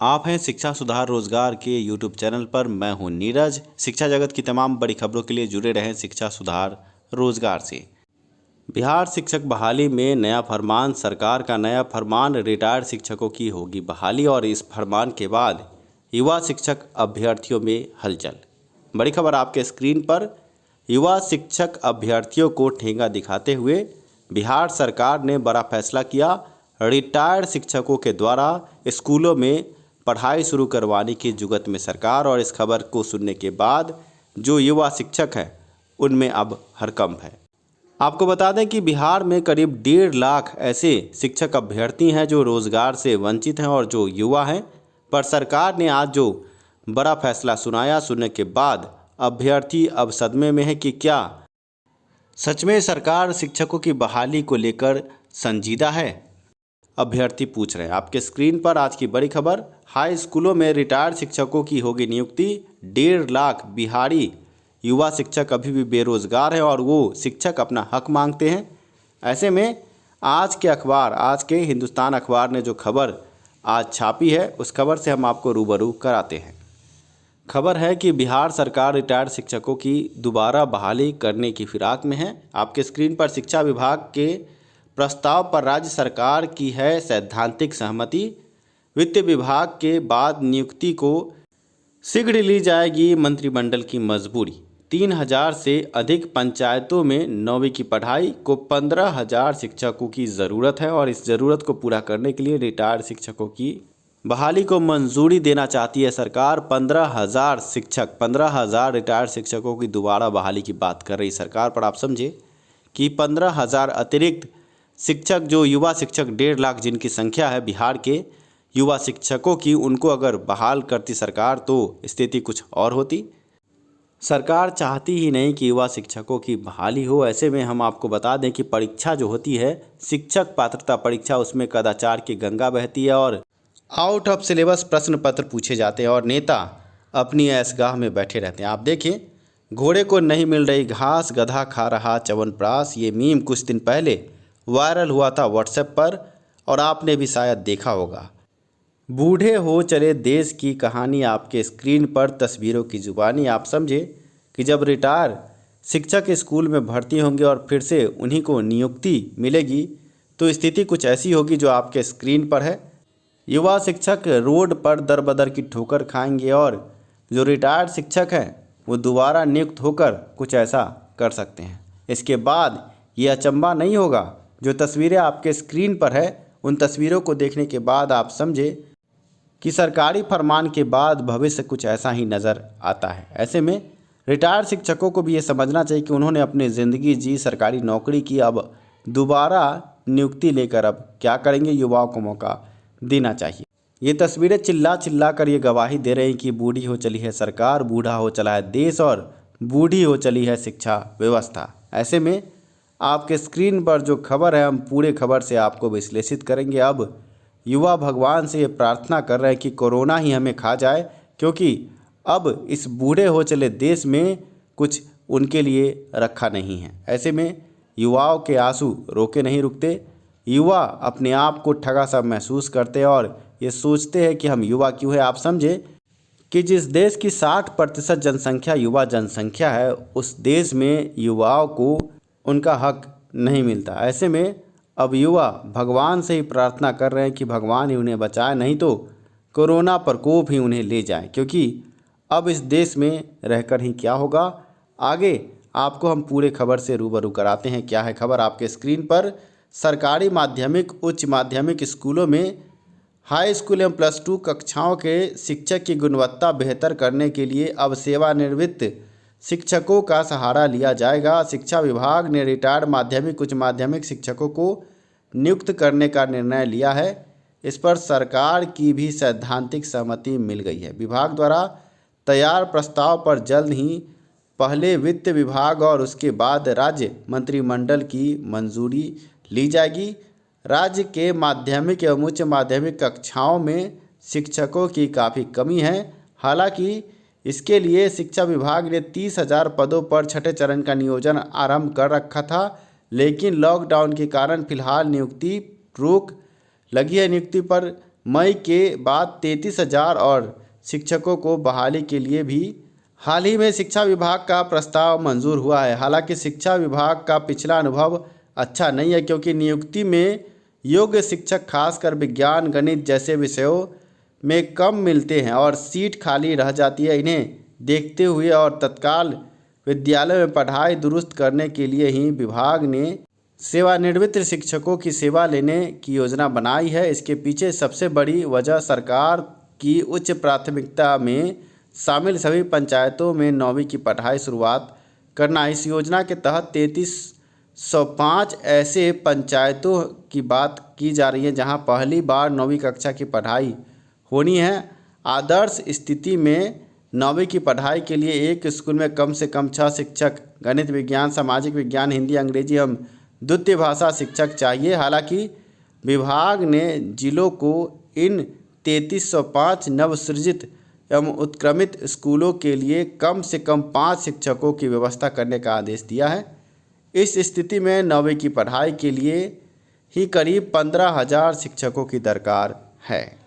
आप हैं शिक्षा सुधार रोजगार के यूट्यूब चैनल पर। मैं हूं नीरज। शिक्षा जगत की तमाम बड़ी खबरों के लिए जुड़े रहें शिक्षा सुधार रोजगार से। बिहार शिक्षक बहाली में नया फरमान। सरकार का नया फरमान, रिटायर्ड शिक्षकों की होगी बहाली और इस फरमान के बाद युवा शिक्षक अभ्यर्थियों में हलचल। बड़ी खबर आपके स्क्रीन पर। युवा शिक्षक अभ्यर्थियों को ठेंगा दिखाते हुए बिहार सरकार ने बड़ा फैसला किया। रिटायर्ड शिक्षकों के द्वारा स्कूलों में पढ़ाई शुरू करवाने की जुगत में सरकार, और इस खबर को सुनने के बाद जो युवा शिक्षक हैं उनमें अब हड़कंप है। आपको बता दें कि बिहार में करीब 1.5 लाख ऐसे शिक्षक अभ्यर्थी हैं जो रोजगार से वंचित हैं और जो युवा हैं। पर सरकार ने आज जो बड़ा फैसला सुनाया, सुनने के बाद अभ्यर्थी अब सदमे में है कि क्या सच में सरकार शिक्षकों की बहाली को लेकर संजीदा है। अभ्यर्थी पूछ रहे हैं। आपके स्क्रीन पर आज की बड़ी खबर। हाई स्कूलों में रिटायर्ड शिक्षकों की होगी नियुक्ति। 1.5 लाख बिहारी युवा शिक्षक अभी भी बेरोजगार है और वो शिक्षक अपना हक मांगते हैं। ऐसे में आज के हिंदुस्तान अखबार ने जो खबर आज छापी है, उस खबर से हम आपको रूबरू कराते हैं। खबर है कि बिहार सरकार रिटायर्ड शिक्षकों की दोबारा बहाली करने की फिराक में है। आपके स्क्रीन पर शिक्षा विभाग के प्रस्ताव पर राज्य सरकार की है सैद्धांतिक सहमति। वित्त विभाग के बाद नियुक्ति को शीघ्र ली जाएगी मंत्रिमंडल की मजबूरी। 3,000 से अधिक पंचायतों में 9वीं की पढ़ाई को 15,000 शिक्षकों की ज़रूरत है और इस ज़रूरत को पूरा करने के लिए रिटायर्ड शिक्षकों की बहाली को मंजूरी देना चाहती है सरकार। 15,000 रिटायर्ड शिक्षकों की दोबारा बहाली की बात कर रही सरकार। पर आप समझे कि 15,000 अतिरिक्त शिक्षक, जो युवा शिक्षक 1.5 लाख जिनकी संख्या है बिहार के युवा शिक्षकों की, उनको अगर बहाल करती सरकार तो स्थिति कुछ और होती। सरकार चाहती ही नहीं कि युवा शिक्षकों की बहाली हो। ऐसे में हम आपको बता दें कि परीक्षा जो होती है, शिक्षक पात्रता परीक्षा, उसमें कदाचार की गंगा बहती है और आउट ऑफ सिलेबस प्रश्न पत्र पूछे जाते हैं और नेता अपनी ऐशगाह में बैठे रहते हैं। आप देखिए, घोड़े को नहीं मिल रही घास, गधा खा रहा च्यवनप्राश। ये मीम कुछ दिन पहले वायरल हुआ था व्हाट्सएप पर और आपने भी शायद देखा होगा। बूढ़े हो चले देश की कहानी आपके स्क्रीन पर, तस्वीरों की जुबानी। आप समझे कि जब रिटायर शिक्षक स्कूल में भर्ती होंगे और फिर से उन्हीं को नियुक्ति मिलेगी तो स्थिति कुछ ऐसी होगी जो आपके स्क्रीन पर है। युवा शिक्षक रोड पर दर बदर की ठोकर खाएंगे और जो रिटायर्ड शिक्षक हैं वो दोबारा नियुक्त होकर कुछ ऐसा कर सकते हैं। इसके बाद ये अचंभा नहीं होगा। जो तस्वीरें आपके स्क्रीन पर है, उन तस्वीरों को देखने के बाद आप समझे कि सरकारी फरमान के बाद भविष्य कुछ ऐसा ही नज़र आता है। ऐसे में रिटायर्ड शिक्षकों को भी ये समझना चाहिए कि उन्होंने अपनी ज़िंदगी जी, सरकारी नौकरी की, अब दोबारा नियुक्ति लेकर अब क्या करेंगे, युवाओं को मौका देना चाहिए। ये तस्वीरें चिल्ला चिल्ला कर ये गवाही दे रही हैं कि बूढ़ी हो चली है सरकार, बूढ़ा हो चला है देश और बूढ़ी हो चली है शिक्षा व्यवस्था। ऐसे में आपके स्क्रीन पर जो खबर है, हम पूरे खबर से आपको विश्लेषित करेंगे। अब युवा भगवान से ये प्रार्थना कर रहे हैं कि कोरोना ही हमें खा जाए, क्योंकि अब इस बूढ़े हो चले देश में कुछ उनके लिए रखा नहीं है। ऐसे में युवाओं के आंसू रोके नहीं रुकते। युवा अपने आप को ठगा सा महसूस करते हैं और ये सोचते हैं कि हम युवा क्यों है। आप समझे कि जिस देश की 60% जनसंख्या युवा जनसंख्या है, उस देश में युवाओं को उनका हक नहीं मिलता। ऐसे में अब युवा भगवान से ही प्रार्थना कर रहे हैं कि भगवान ही उन्हें बचाए, नहीं तो कोरोना प्रकोप ही उन्हें ले जाए, क्योंकि अब इस देश में रहकर ही क्या होगा। आगे आपको हम पूरे खबर से रूबरू कराते हैं। क्या है खबर आपके स्क्रीन पर। सरकारी माध्यमिक, उच्च माध्यमिक स्कूलों में हाई स्कूल एवं +2 कक्षाओं के शिक्षक की गुणवत्ता बेहतर करने के लिए अब सेवानिवृत्त शिक्षकों का सहारा लिया जाएगा। शिक्षा विभाग ने रिटायर्ड माध्यमिक, उच्च माध्यमिक शिक्षकों को नियुक्त करने का निर्णय लिया है। इस पर सरकार की भी सैद्धांतिक सहमति मिल गई है। विभाग द्वारा तैयार प्रस्ताव पर जल्द ही पहले वित्त विभाग और उसके बाद राज्य मंत्रिमंडल की मंजूरी ली जाएगी। राज्य के माध्यमिक एवं उच्च माध्यमिक कक्षाओं में शिक्षकों की काफ़ी कमी है। हालांकि इसके लिए शिक्षा विभाग ने 30,000 पदों पर छठे चरण का नियोजन आरंभ कर रखा था, लेकिन लॉकडाउन के कारण फिलहाल नियुक्ति रोक लगी है। नियुक्ति पर मई के बाद 33,000 और शिक्षकों को बहाली के लिए भी हाल ही में शिक्षा विभाग का प्रस्ताव मंजूर हुआ है। हालांकि शिक्षा विभाग का पिछला अनुभव अच्छा नहीं है, क्योंकि नियुक्ति में योग्य शिक्षक खासकर विज्ञान गणित जैसे विषयों में कम मिलते हैं और सीट खाली रह जाती है। इन्हें देखते हुए और तत्काल विद्यालय में पढ़ाई दुरुस्त करने के लिए ही विभाग ने सेवानिवृत्त शिक्षकों की सेवा लेने की योजना बनाई है। इसके पीछे सबसे बड़ी वजह सरकार की उच्च प्राथमिकता में शामिल सभी पंचायतों में 9वीं की पढ़ाई शुरुआत करना। इस योजना के तहत 3305 ऐसे पंचायतों की बात की जा रही है जहां पहली बार 9वीं कक्षा की पढ़ाई होनी है। आदर्श स्थिति में 9वीं की पढ़ाई के लिए एक स्कूल में कम से कम 6 शिक्षक गणित, विज्ञान, सामाजिक विज्ञान, हिंदी, अंग्रेजी एवं द्वितीय भाषा शिक्षक चाहिए। हालांकि विभाग ने जिलों को इन 3305 नवसृजित एवं उत्क्रमित स्कूलों के लिए कम से कम 5 शिक्षकों की व्यवस्था करने का आदेश दिया है। इस स्थिति में 9वीं की पढ़ाई के लिए ही करीब 15,000 शिक्षकों की दरकार है।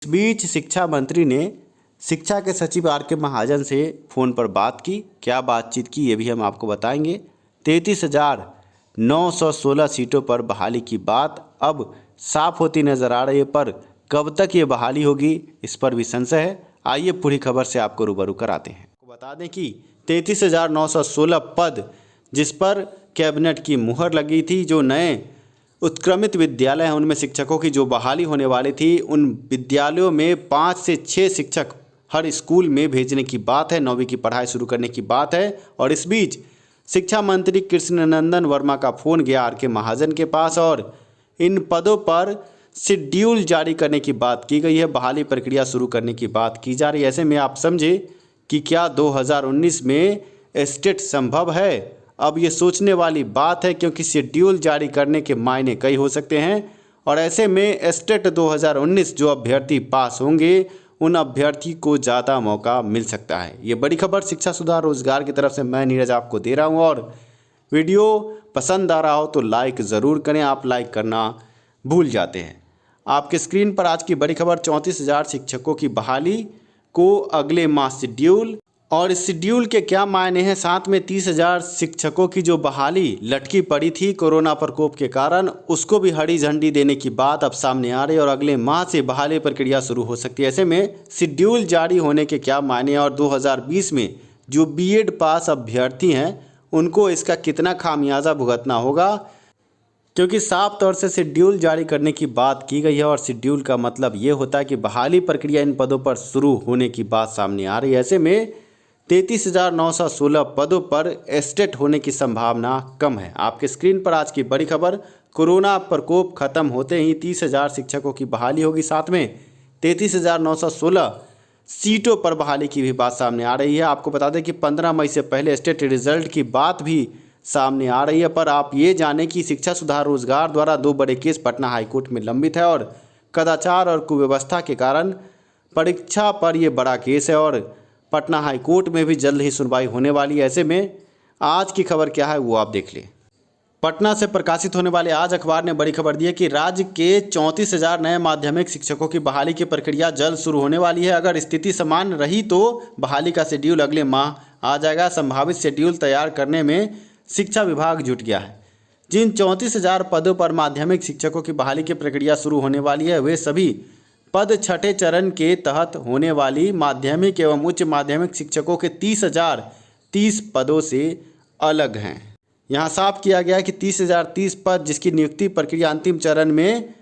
इस बीच शिक्षा मंत्री ने शिक्षा के सचिव R.K. महाजन से फ़ोन पर बात की। क्या बातचीत की ये भी हम आपको बताएंगे। 33,916 सीटों पर बहाली की बात अब साफ होती नज़र आ रही है, पर कब तक ये बहाली होगी इस पर भी संशय है। आइए पूरी खबर से आपको रूबरू कराते हैं। आपको बता दें कि 33,916 पद जिस पर कैबिनेट की मुहर लगी थी, जो नए उत्क्रमित विद्यालय हैं उनमें शिक्षकों की जो बहाली होने वाली थी, उन विद्यालयों में 5 से 6 शिक्षक हर स्कूल में भेजने की बात है। 9वीं की पढ़ाई शुरू करने की बात है। और इस बीच शिक्षा मंत्री कृष्णनंदन वर्मा का फ़ोन गया R.K. महाजन के पास और इन पदों पर शेड्यूल जारी करने की बात की गई है। बहाली प्रक्रिया शुरू करने की बात की जा रही है। ऐसे में आप समझे कि क्या 2019 में एस्टेट संभव है? अब ये सोचने वाली बात है, क्योंकि शेड्यूल जारी करने के मायने कई हो सकते हैं। और ऐसे में एस्टेट 2019 जो अभ्यर्थी पास होंगे उन अभ्यर्थी को ज़्यादा मौका मिल सकता है। ये बड़ी खबर शिक्षा सुधार रोजगार की तरफ से मैं नीरज आपको दे रहा हूँ। और वीडियो पसंद आ रहा हो तो लाइक ज़रूर करें। आप लाइक करना भूल जाते हैं। आपके स्क्रीन पर आज की बड़ी खबर 34,000 शिक्षकों की बहाली को अगले माह शेड्यूल, और इस शेड्यूल के क्या मायने हैं। साथ में 30,000 शिक्षकों की जो बहाली लटकी पड़ी थी कोरोना प्रकोप के कारण, उसको भी हरी झंडी देने की बात अब सामने आ रही है और अगले माह से बहाली प्रक्रिया शुरू हो सकती है। ऐसे में शेड्यूल जारी होने के क्या मायने और 2020 में जो बीएड पास अभ्यर्थी हैं उनको इसका कितना खामियाजा भुगतना होगा, क्योंकि साफ तौर से शेड्यूल जारी करने की बात की गई है। और शेड्यूल का मतलब ये होता है कि बहाली प्रक्रिया इन पदों पर शुरू होने की बात सामने आ रही है। ऐसे में 33,916 पदों पर एस्टेट होने की संभावना कम है। आपके स्क्रीन पर आज की बड़ी खबर, कोरोना प्रकोप खत्म होते ही 30,000 शिक्षकों की बहाली होगी। साथ में 33,916 सीटों पर बहाली की भी बात सामने आ रही है। आपको बता दें कि 15 मई से पहले एस्टेट रिजल्ट की बात भी सामने आ रही है। पर आप ये जानें कि शिक्षा सुधार रोजगार द्वारा 2 बड़े केस पटना हाईकोर्ट में लंबित है और कदाचार और कुव्यवस्था के कारण परीक्षा पर यह बड़ा केस है और पटना हाईकोर्ट में भी जल्द ही सुनवाई होने वाली है। ऐसे में आज की खबर क्या है वो आप देख लें। पटना से प्रकाशित होने वाले आज अखबार ने बड़ी खबर दी है कि राज्य के 34,000 नए माध्यमिक शिक्षकों की बहाली की प्रक्रिया जल्द शुरू होने वाली है। अगर स्थिति समान रही तो बहाली का शेड्यूल अगले माह आ जाएगा। संभावित शेड्यूल तैयार करने में शिक्षा विभाग जुट गया है। जिन 34,000 पदों पर माध्यमिक शिक्षकों की बहाली की प्रक्रिया शुरू होने वाली है वे सभी पद छठे चरण के तहत होने वाली माध्यमिक एवं उच्च माध्यमिक शिक्षकों के 30,030 पदों से अलग हैं। यहाँ साफ किया गया है कि 30,030 पद जिसकी नियुक्ति प्रक्रिया अंतिम चरण में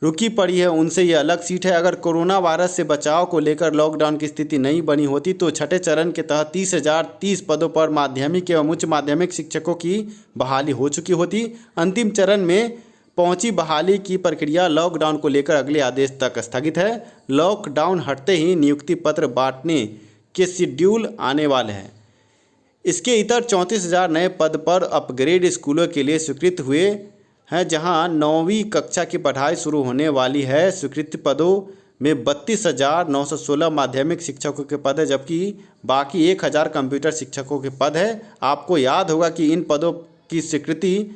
रुकी पड़ी है उनसे ये अलग सीट है। अगर कोरोना वायरस से बचाव को लेकर लॉकडाउन की स्थिति नहीं बनी होती तो छठे चरण के तहत 30,030 पदों पर माध्यमिक एवं उच्च माध्यमिक शिक्षकों की बहाली हो चुकी होती। अंतिम चरण में पहुंची बहाली की प्रक्रिया लॉकडाउन को लेकर अगले आदेश तक स्थगित है। लॉकडाउन हटते ही नियुक्ति पत्र बांटने के शेड्यूल आने वाले हैं। इसके इतर 34,000 नए पद पर अपग्रेड स्कूलों के लिए स्वीकृत हुए हैं, जहां 9वीं कक्षा की पढ़ाई शुरू होने वाली है। स्वीकृत पदों में 32,916 माध्यमिक शिक्षकों के पद है, जबकि बाकी 1,000 कंप्यूटर शिक्षकों के पद है। आपको याद होगा कि इन पदों की स्वीकृति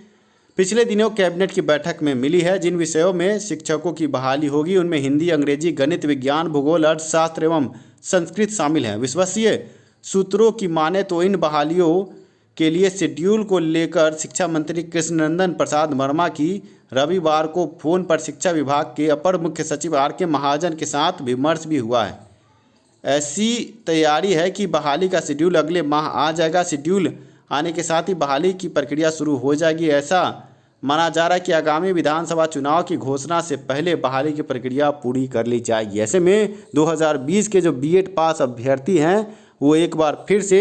पिछले दिनों कैबिनेट की बैठक में मिली है। जिन विषयों में शिक्षकों की बहाली होगी उनमें हिंदी, अंग्रेजी, गणित, विज्ञान, भूगोल, अर्थशास्त्र एवं संस्कृत शामिल हैं। विश्वसनीय सूत्रों की माने तो इन बहालियों के लिए शेड्यूल को लेकर शिक्षा मंत्री कृष्णनंदन प्रसाद वर्मा की रविवार को फोन पर शिक्षा विभाग के अपर मुख्य सचिव R.K. महाजन के साथ विमर्श भी हुआ है। ऐसी तैयारी है कि बहाली का शेड्यूल अगले माह आ जाएगा। शेड्यूल आने के साथ ही बहाली की प्रक्रिया शुरू हो जाएगी। ऐसा माना जा रहा है कि आगामी विधानसभा चुनाव की घोषणा से पहले बहाली की प्रक्रिया पूरी कर ली जाएगी। ऐसे में 2020 के जो B.Ed पास अभ्यर्थी हैं वो एक बार फिर से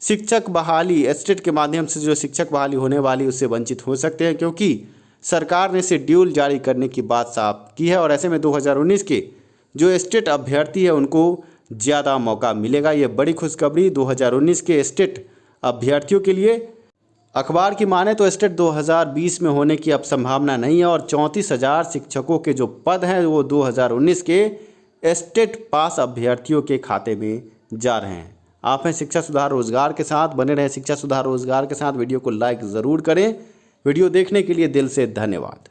शिक्षक बहाली एस्टेट के माध्यम से जो शिक्षक बहाली होने वाली उससे वंचित हो सकते हैं, क्योंकि सरकार ने शेड्यूल जारी करने की बात साफ की है। और ऐसे में 2019 के जो एस्टेट अभ्यर्थी है उनको ज़्यादा मौका मिलेगा। ये बड़ी खुशखबरी 2019 के एस्टेट अभ्यर्थियों के लिए। अखबार की माने तो एस्टेट 2020 में होने की अब संभावना नहीं है और 34,000 शिक्षकों के जो पद हैं वो 2019 के एस्टेट पास अभ्यर्थियों के खाते में जा रहे हैं। आप हैं शिक्षा सुधार रोजगार के साथ, बने रहें शिक्षा सुधार रोजगार के साथ। वीडियो को लाइक ज़रूर करें। वीडियो देखने के लिए दिल से धन्यवाद।